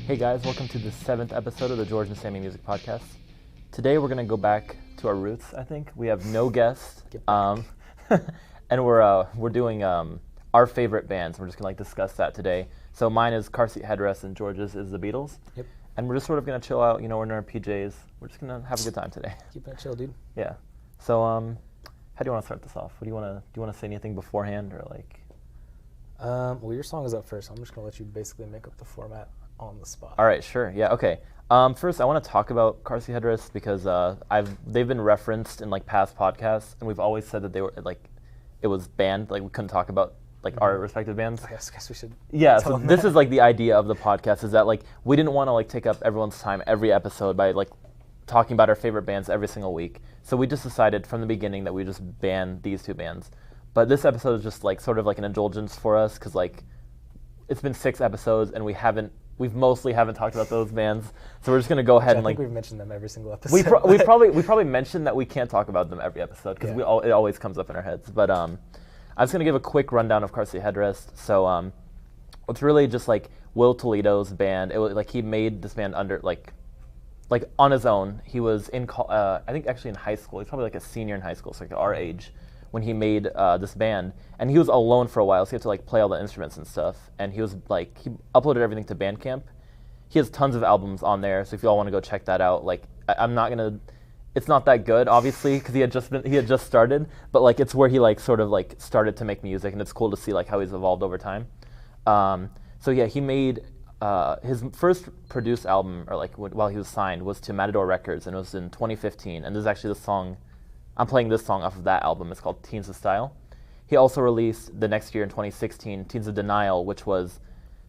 Hey guys, welcome to the 7th episode of the George and Sami Music Podcast. Today we're going to go back to our roots, I think. We have no guests, and we're doing our favorite bands. We're just going to discuss that today. So mine is Car Seat Headrest and George's is the Beatles. Yep. And we're just sort of going to chill out, we're in our PJs. We're just going to have a good time today. Keep it chill, dude. Yeah. So how do you want to start this off? Do you want to say anything beforehand or like? Well, your song is up first. So I'm just going to let you basically make up the format on the spot. All right, sure. Yeah, okay. First, I want to talk about Car Seat Headrest because they've been referenced in past podcasts, and we've always said that they were it was banned. We couldn't talk about our respective bands. I guess we should. Yeah. So this is the idea of the podcast is that we didn't want to take up everyone's time every episode by talking about our favorite bands every single week. So we just decided from the beginning that we just ban these two bands. But this episode is just sort of an indulgence for us because it's been 6 episodes and we've mostly haven't talked about those bands, so we're just gonna go ahead and I think we've mentioned them every single episode. We probably mentioned that we can't talk about them every episode because it always comes up in our heads. But I'm just gonna give a quick rundown of Car Seat Headrest. So it's really just Will Toledo's band. It was he made this band under on his own. He was in I think actually in high school. He's probably a senior in high school, so our age, when he made this band, and he was alone for a while, so he had to play all the instruments and stuff, and he was he uploaded everything to Bandcamp. He has tons of albums on there, so if you all want to go check that out, I'm not gonna, it's not that good obviously because he had just started, but it's where he sort of started to make music, and it's cool to see how he's evolved over time. So yeah, he made his first produced album, or while he was signed, was to Matador Records, and it was in 2015, and this is actually the song. I'm playing this song off of that album. It's called Teens of Style. He also released the next year in 2016, Teens of Denial, which was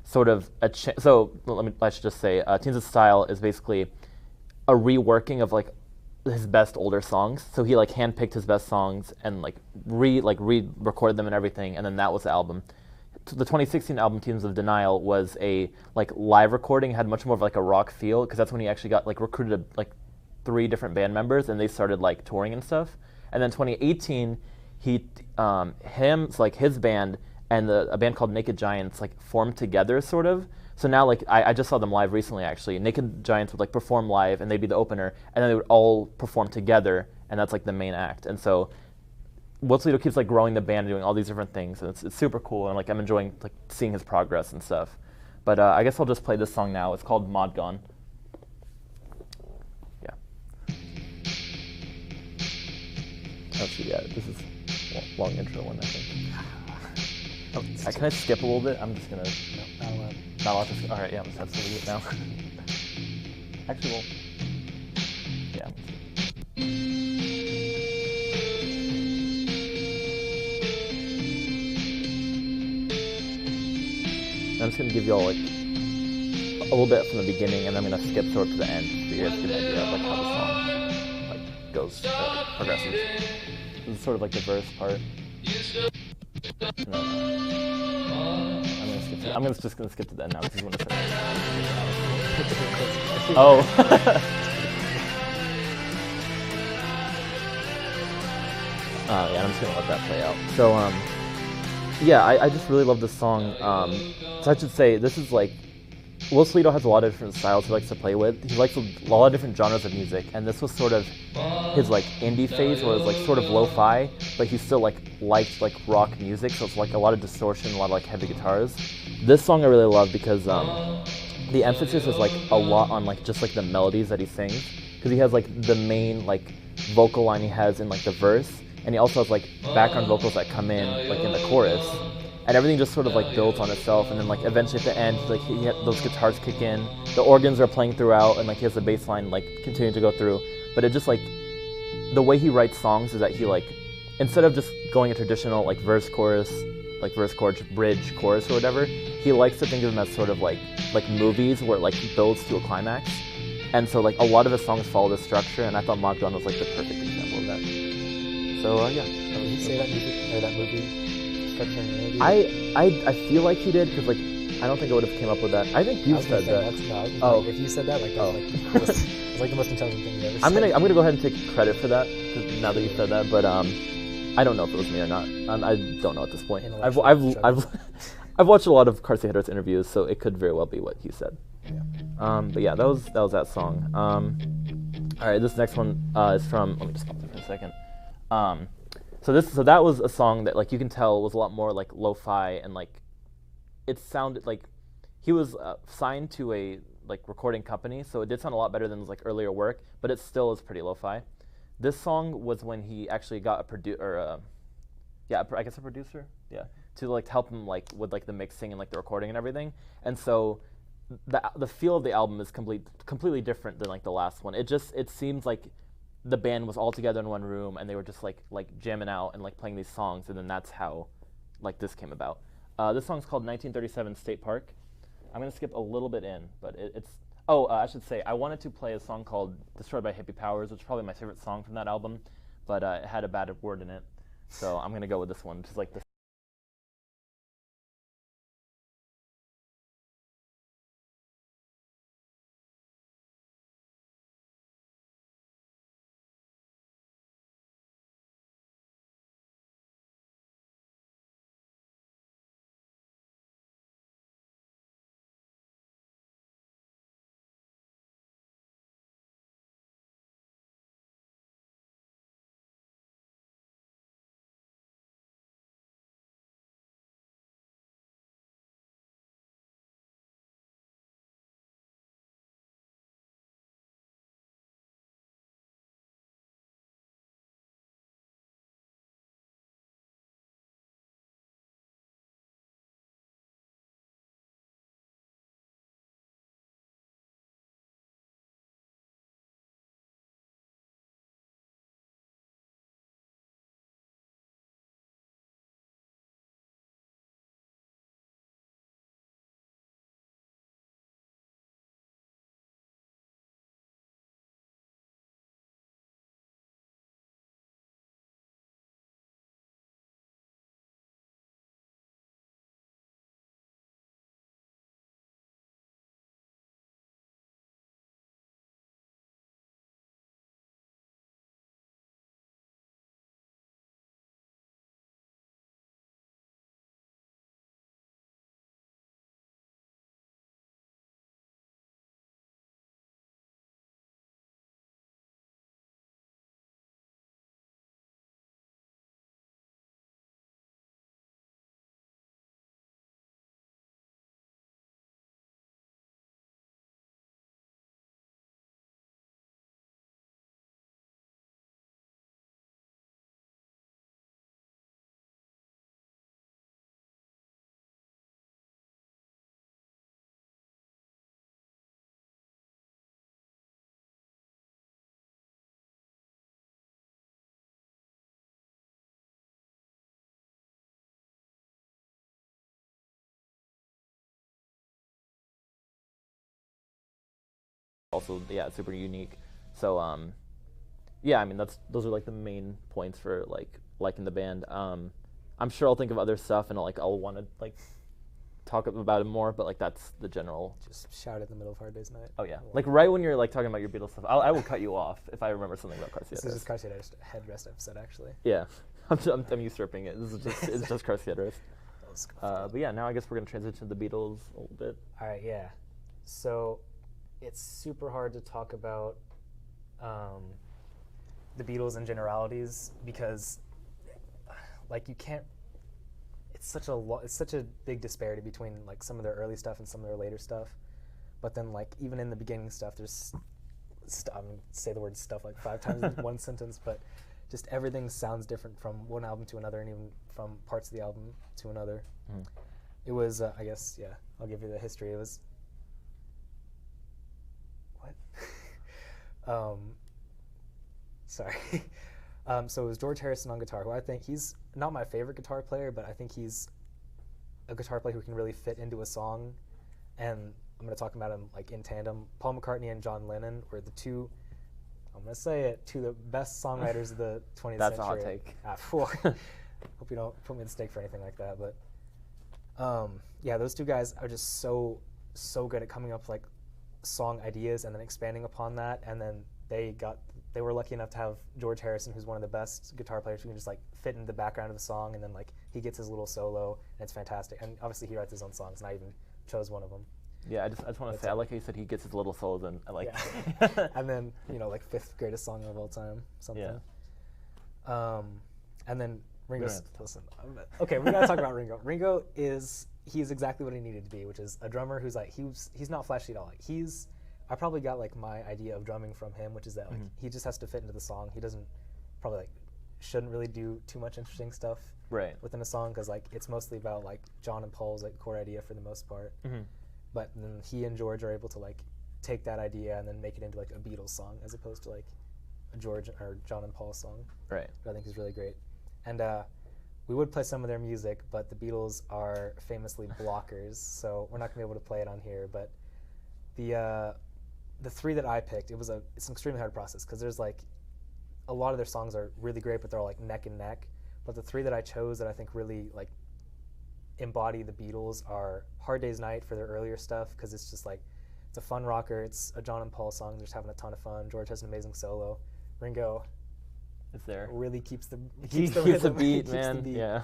sort of I should just say, Teens of Style is basically a reworking of his best older songs. So he handpicked his best songs and re-recorded them and everything, and then that was the album. The 2016 album, Teens of Denial, was a live recording. It had much more of a rock feel because that's when he actually got recruited 3 different band members, and they started touring and stuff. And then 2018, his band and a band called Naked Giants formed together sort of. So now I just saw them live recently actually. Naked Giants would perform live, and they'd be the opener, and then they would all perform together, and that's the main act. And so Will Toledo keeps growing the band and doing all these different things, and it's super cool, and I'm enjoying seeing his progress and stuff. But I guess I'll just play this song now. It's called Mod Gone. Let's see, yeah, this is a long intro one, I think. Can I skip a little bit? I'm just gonna... No, not allowed. Not allowed to skip? Alright, yeah, I'm just have to leave it now. Actually, well... Yeah. I'm just gonna give you all a little bit from the beginning, and then I'm gonna skip sort of to the end, so you guys get an idea of how the song goes, progresses. This is sort of the verse part. I'm just gonna skip to the end now. This is when it starts. Oh. Yeah, I'm just gonna let that play out. So yeah, I just really love this song. So I should say this is Will Toledo has a lot of different styles he likes to play with. He likes a lot of different genres of music, and this was sort of his indie phase, where it was sort of lo-fi, but he still liked rock music, so it's a lot of distortion, a lot of heavy guitars. This song I really love because the emphasis is a lot on just the melodies that he sings, because he has the main vocal line he has in the verse, and he also has background vocals that come in in the chorus. And everything just sort of builds on itself, and then eventually at the end, those guitars kick in, the organs are playing throughout, and he has the bass line continuing to go through. But it just the way he writes songs is that he instead of just going a traditional verse chorus, bridge chorus or whatever, he likes to think of them as sort of movies where it builds to a climax. And so a lot of his songs follow this structure, and I thought Mod Gone was the perfect example of that. So yeah. Did he say that movie? I feel like he did because I don't think I would have came up with that. I think you said that. If you said that, it's the most intelligent thing you ever said. I'm gonna go ahead and take credit for that because now that you said that, but I don't know if it was me or not. I don't know at this point. I've I've watched a lot of Carciedras interviews, so it could very well be what he said. Yeah. But yeah, that was that song. All right, this next one is from. Let me just pause it for a second. So that was a song that like you can tell was a lot more like lo-fi and like it sounded like he was signed to a like recording company, so it did sound a lot better than his like earlier work, but it still is pretty lo-fi. This song was when he actually got a producer, I guess a producer, to like help him like with like the mixing and like the recording and everything. And so the feel of the album is completely different than like the last one. It seems like the band was all together in one room and they were just like jamming out and like playing these songs, and then that's how like this came about. This song's called 1937 State Park. I'm gonna skip a little bit in, but it's. Oh, I should say I wanted to play a song called "Destroyed by Hippie Powers," which is probably my favorite song from that album, but it had a bad word in it, so I'm gonna go with this one, which is like the. Also, super unique. So I mean those are like the main points for like liking the band. I'm sure I'll think of other stuff and I'll want to like talk about it more, but like that's the general. Just shout at the middle of Hard Day's Night. Oh yeah, like right when you're like talking about your Beatles stuff, I will cut you off if I remember something about Carciedras. This is just Carciedras headrest episode actually. Yeah, I'm usurping it. This is just it's just Carciedras. But yeah, now I guess we're gonna transition to the Beatles a little bit. All right, yeah. So it's super hard to talk about the Beatles in generalities because, like, you can't. It's such a big disparity between like some of their early stuff and some of their later stuff. But then, like, even in the beginning stuff, there's I'm gonna say the word stuff like 5 times in one sentence, but just everything sounds different from one album to another, and even from parts of the album to another. Mm. It was, I guess, yeah. I'll give you the history. It was. What? Sorry. So it was George Harrison on guitar, who I think he's not my favorite guitar player, but I think he's a guitar player who can really fit into a song. And I'm going to talk about him like in tandem. Paul McCartney and John Lennon were the two, I'm going to say it, two of the best songwriters of the 20th That's century. That's a hot take. Hope you don't put me in the stake for anything like that. But yeah, those two guys are just so good at coming up with like song ideas and then expanding upon that. And then they got they were lucky enough to have George Harrison, who's one of the best guitar players, who can just like fit in the background of the song, and then like he gets his little solo, and it's fantastic. And obviously he writes his own songs, and I even chose one of them. Yeah, I just want to say, I like how you said he gets his little solos in. I like. Yeah. And then like 5th greatest song of all time, something. Yeah. And then Ringo. Listen, okay, we gotta talk about Ringo. Ringo he's exactly what he needed to be, which is a drummer who's like he's not flashy at all. Like I probably got like my idea of drumming from him, which is that like he just has to fit into the song. He doesn't probably like shouldn't really do too much interesting stuff within a song, because like it's mostly about like John and Paul's like core idea for the most part. But then he and George are able to like take that idea and then make it into like a Beatles song, as opposed to like a George or John and Paul song. Right. Which I think is really great. And we would play some of their music, but the Beatles are famously blockers, so we're not gonna be able to play it on here. But the 3 that I picked, it's an extremely hard process, because there's like a lot of their songs are really great, but they're all like neck and neck. But the 3 that I chose that I think really like embody the Beatles are Hard Day's Night for their earlier stuff, because it's just like it's a fun rocker. It's a John and Paul song. They're just having a ton of fun. George has an amazing solo. Ringo is there. Really keeps the rhythm, beat, man. The beat. Yeah.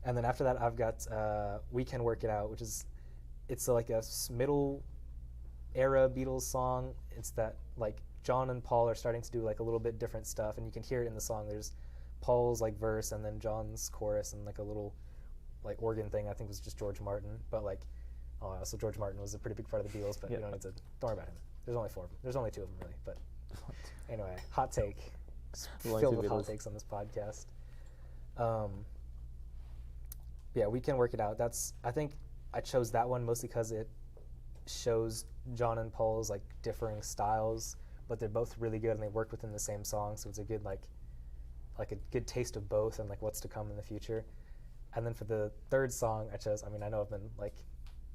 And then after that, I've got We Can Work It Out, which is like a middle era Beatles song. It's that like John and Paul are starting to do like a little bit different stuff, and you can hear it in the song. There's Paul's like verse and then John's chorus and like a little like organ thing. I think was just George Martin, but like so George Martin was a pretty big part of the Beatles, but you don't worry about him. There's only 4 of them. There's only 2 of them really, but anyway, hot take. Filled with hot takes on this podcast. Yeah, We Can Work It Out. I think I chose that one mostly because it shows John and Paul's like differing styles, but they're both really good and they work within the same song, so it's a good like a good taste of both and like what's to come in the future. And then for the 3rd song, I chose. I mean, I know I've been like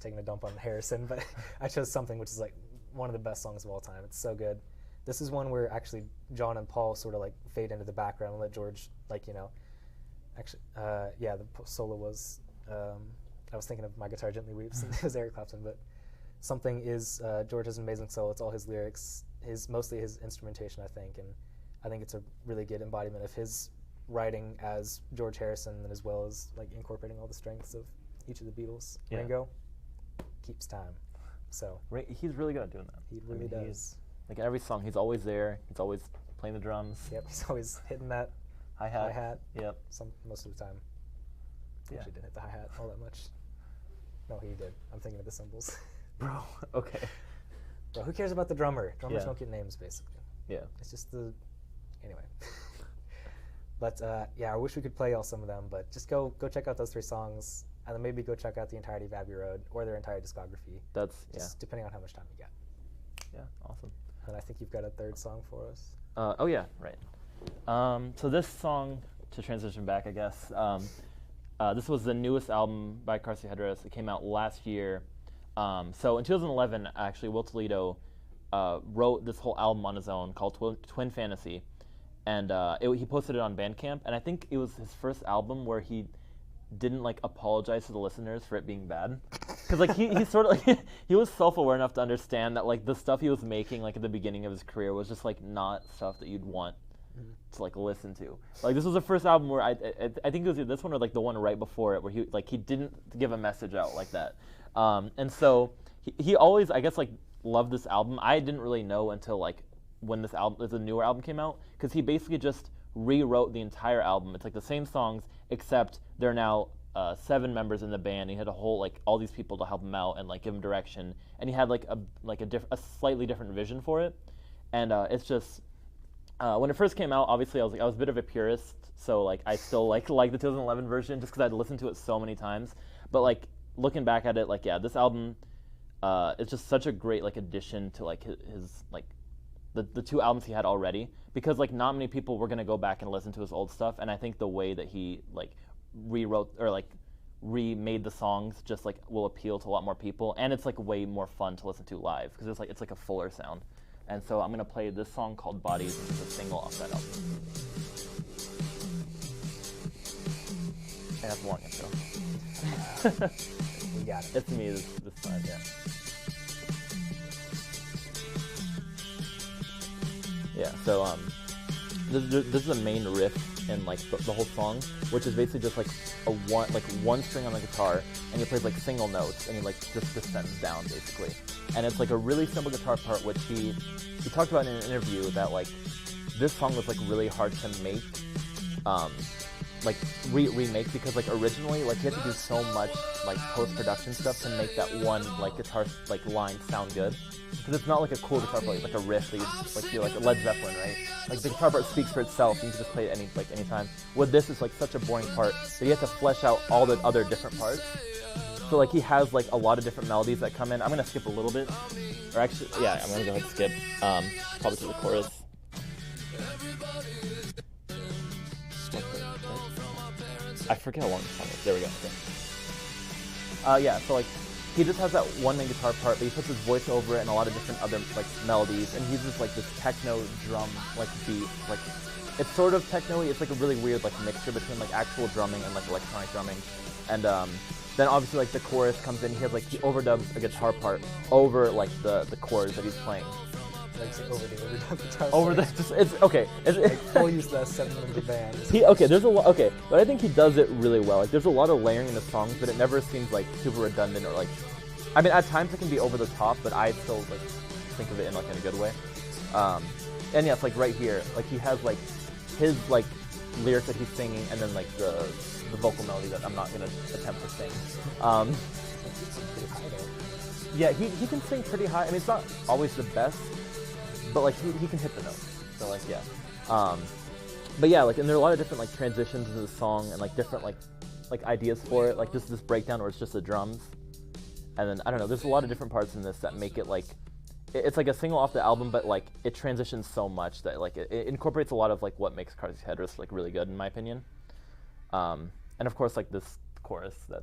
taking a dump on Harrison, but I chose Something, which is like one of the best songs of all time. It's so good. This is one where actually John and Paul sort of like fade into the background and let George actually the solo was I was thinking of My Guitar Gently Weeps and it was Eric Clapton, but Something is George has an amazing solo. It's all his lyrics, mostly his instrumentation, I think, and I think it's a really good embodiment of his writing as George Harrison, and as well as like incorporating all the strengths of each of the Beatles. Yeah. Ringo keeps time, so he's really good at doing that. He really does. Like in every song, he's always there. He's always playing the drums. Yep, he's always hitting that hi-hat. Yep. Most of the time. He actually didn't hit the hi-hat all that much. No, he did. I'm thinking of the cymbals. Bro, okay. Bro, who cares about the drummer? Drummers don't get names, basically. Yeah. It's just anyway. But I wish we could play all some of them, but just go check out those 3 songs, and then maybe go check out the entirety of Abbey Road or their entire discography. Depending on how much time you got. Yeah, awesome. And I think you've got a 3rd song for us. Oh yeah, right. So this song, to transition back, I guess, this was the newest album by Carsey Headrest. It came out last year. So in 2011, actually, Will Toledo wrote this whole album on his own called Twin Fantasy, and he posted it on Bandcamp. And I think it was his first album where he didn't like apologize to the listeners for it being bad, because like he sort of like he was self-aware enough to understand that like the stuff he was making like at the beginning of his career was just like not stuff that you'd want to like listen to. Like this was the first album where I think it was this one or like the one right before it where he didn't give a message out like that, and so he always I guess like loved this album. I didn't really know until like when the newer album came out, because he basically just rewrote the entire album. It's like the same songs, except there are now 7 members in the band. He had a whole like all these people to help him out and like give him direction, and he had like a slightly different vision for it. And it's just when it first came out, obviously I was a bit of a purist, so like I still like the 2011 version just because I'd listened to it so many times. But like looking back at it, like this album is just such a great like addition to like his like the 2 albums he had already, because like not many people were gonna go back and listen to his old stuff, and I think the way that he like rewrote or like remade the songs just like will appeal to a lot more people, and it's like way more fun to listen to live because it's like a fuller sound. And so I'm gonna play this song called Bodies, which is a single off that album. And that's a long intro. We got it. It's me this time, yeah. Yeah, so this is the main riff in like the whole song, which is basically just like one string on the guitar, and he plays like single notes, and he like just descends down basically. And it's like a really simple guitar part, which he talked about in an interview that like this song was like really hard to make, like remake, because like originally like he had to do so much like post-production stuff to make that one like guitar like line sound good, because it's not like a cool guitar part, like a riff that you like feel like a Led Zeppelin, right? Like the guitar part speaks for itself, and you can just play it any time. With this, it's like such a boring part that you have to flesh out all the other different parts. So like he has like a lot of different melodies that come in. I'm gonna skip a little bit, or actually, yeah, I'm gonna go ahead and skip probably to the chorus. I forget how long the song is. There we go. Okay. Yeah, so like he just has that one main guitar part, but he puts his voice over it and a lot of different other like melodies, and he uses like this techno drum like beat. Like it's sort of techno-y. It's like a really weird like mixture between like actual drumming and like electronic drumming. And then obviously like the chorus comes in. He overdubs a guitar part over like the chords that he's playing. Like overdub guitar. It's okay. Like full use that 7-member band. There's a lot. Okay, but I think he does it really well. Like there's a lot of layering in the songs, but it never seems like super redundant or like. I mean, at times it can be over the top, but I still like think of it in like in a good way. And yeah, it's like right here, like he has like his like lyrics that he's singing, and then like the vocal melody that I'm not gonna attempt to sing. Yeah, he can sing pretty high. I mean, it's not always the best, but like he can hit the notes. So like yeah, but yeah, like, and there are a lot of different like transitions in the song and like different like ideas for it. Like just this breakdown where it's just the drums, and then I don't know. There's a lot of different parts in this that make it like it's like a single off the album, but like it transitions so much that like it incorporates a lot of like what makes Car Seat Headrest like really good in my opinion. And of course like this chorus that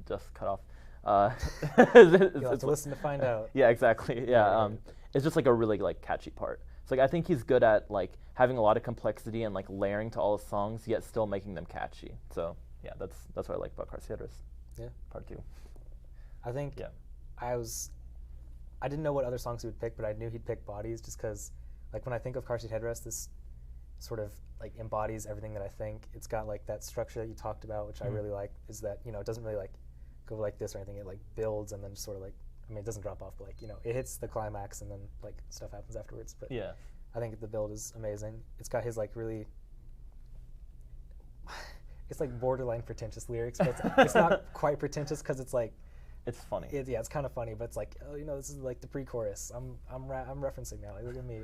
just cut off. You'll have to listen to find out. Yeah, exactly. Yeah, it's just like a really like catchy part. So like I think he's good at like having a lot of complexity and like layering to all his songs, yet still making them catchy. So yeah, that's what I like about Car Seat Headrest. Yeah. Part 2. I think I didn't know what other songs he would pick, but I knew he'd pick Bodies just because like when I think of Car Seat Headrest, this sort of like embodies everything that I think. It's got like that structure that you talked about, which I really like, is that, you know, it doesn't really like go like this or anything. It like builds and then just sort of like, I mean, it doesn't drop off, but like, you know, it hits the climax and then like stuff happens afterwards. But yeah, I think the build is amazing. It's got his like really, it's like borderline pretentious lyrics, but it's not quite pretentious because it's like, it's funny. Yeah, it's kind of funny, but it's like, oh, you know, this is like the pre-chorus. I'm referencing now. Like, look at me.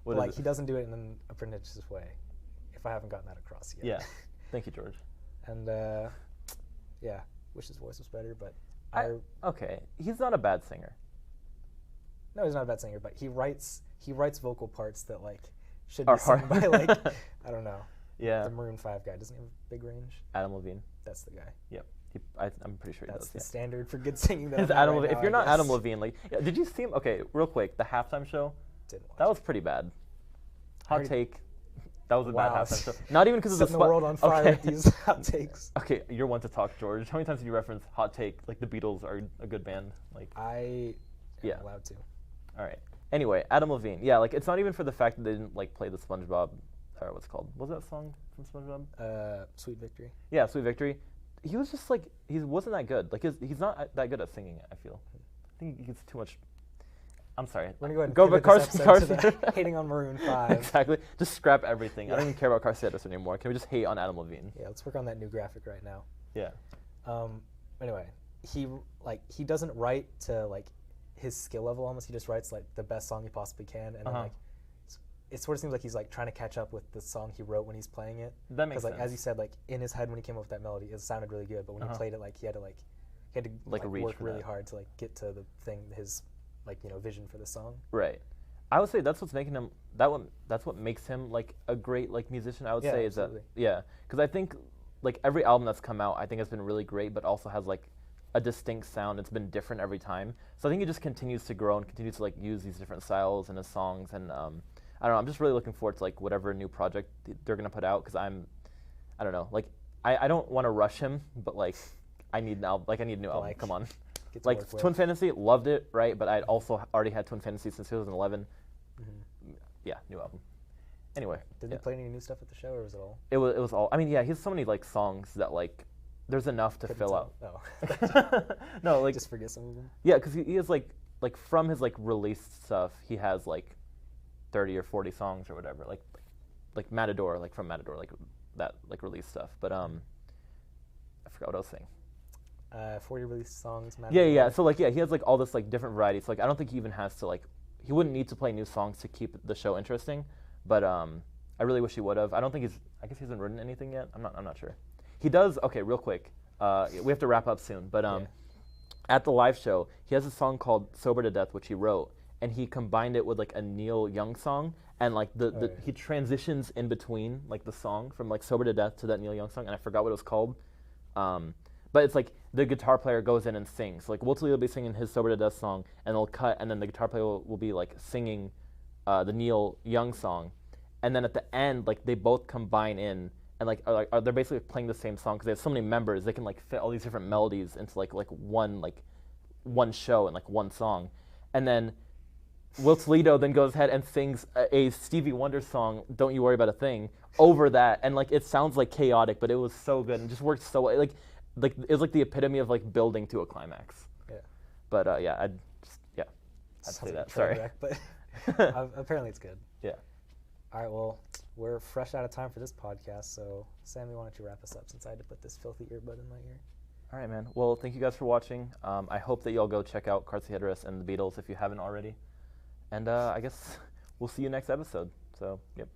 But like he doesn't do it in a pretentious way. If I haven't gotten that across yet. Yeah. Thank you, George. And yeah, wish his voice was better, but okay, he's not a bad singer. No, he's not a bad singer, but he writes vocal parts that like should be sung by like I don't know. Yeah. The Maroon 5 guy doesn't he have big range. Adam Levine. That's the guy. Yep. I'm pretty sure he does. That's the standard for good singing. That Adam right Levine. Now, if you're not Adam Levine, like, did you see him? Okay, real quick, the halftime show. Didn't watch that was pretty bad. Hot take. That was a bad halftime show. Not even because of the world on fire with these hot takes. Okay, you're one to talk, George. How many times have you referenced hot take? Like the Beatles are a good band. Like I am allowed to. All right. Anyway, Adam Levine. Yeah, like it's not even for the fact that they didn't like play the SpongeBob, or what's it called? What was that song from SpongeBob? Sweet Victory. Yeah, Sweet Victory. He was just like he wasn't that good. Like he's not that good at singing. I feel. I think he gets too much. I'm sorry. We're gonna go ahead and Car Seat hating on Maroon 5. Exactly. Just scrap everything. Yeah. I don't even care about Car Seat Headrest anymore. Can we just hate on Adam Levine? Yeah, let's work on that new graphic right now. Yeah. Anyway, he doesn't write to like his skill level almost. He just writes like the best song he possibly can, and then like it sort of seems like he's like trying to catch up with the song he wrote when he's playing it. That makes sense. Like as you said, like in his head when he came up with that melody, it sounded really good, but when he played it, like he had to work really hard to like get to the thing, his like, you know, vision for the song. Right. I would say that's what's making him that's what makes him like a great like musician. I would say is absolutely. that because I think like every album that's come out I think has been really great, but also has like a distinct sound. It's been different every time. So I think he just continues to grow and continues to like use these different styles in his songs, and I don't know. I'm just really looking forward to like whatever new project they're gonna put out, because I don't know. Like I don't want to rush him, but like I need an album. Like I need a new album. Come on. Like Twin Fantasy, loved it, right? But I'd also already had Twin Fantasy since 2011. Yeah, new album. Anyway, Did they play any new stuff at the show, or was it all? It was all. I mean, yeah, he has so many like songs that like there's enough to fill out. Oh. No, like just forget some of them. Yeah, because he has like from his like released stuff, he has like 30 or 40 songs or whatever. Like Matador, like from Matador, like that like released stuff. But I forgot what I was saying. 40 released songs. Matador. Yeah. So like he has like all this like different varieties. So, like I don't think he even has to like he wouldn't need to play new songs to keep the show interesting. But I really wish he would have. I don't think I guess he hasn't written anything yet. I'm not sure. He does. Okay, real quick. We have to wrap up soon. But at the live show, he has a song called "Sober to Death," which he wrote, and he combined it with like a Neil Young song, and like he transitions in between like the song from like "Sober to Death" to that Neil Young song, and I forgot what it was called. But it's like the guitar player goes in and sings. Like Will Toledo will be singing his "Sober to Death" song, and they'll cut, and then the guitar player will be like singing the Neil Young song, and then at the end, like they both combine in, and they're basically playing the same song because they have so many members. They can like fit all these different melodies into like one show and like one song, and then Will Toledo then goes ahead and sings a Stevie Wonder song, "Don't You Worry About a Thing," over that, and like it sounds like chaotic, but it was so good and just worked so well. Like it was like the epitome of like building to a climax. Yeah. But I'd say that. Sorry. Wreck, but apparently it's good. Yeah. All right. Well, we're fresh out of time for this podcast, so Sammy, why don't you wrap us up since I had to put this filthy earbud in my ear. All right, man. Well, thank you guys for watching. I hope that you all go check out Carsey Headrest and the Beatles if you haven't already. And I guess we'll see you next episode. So, yep.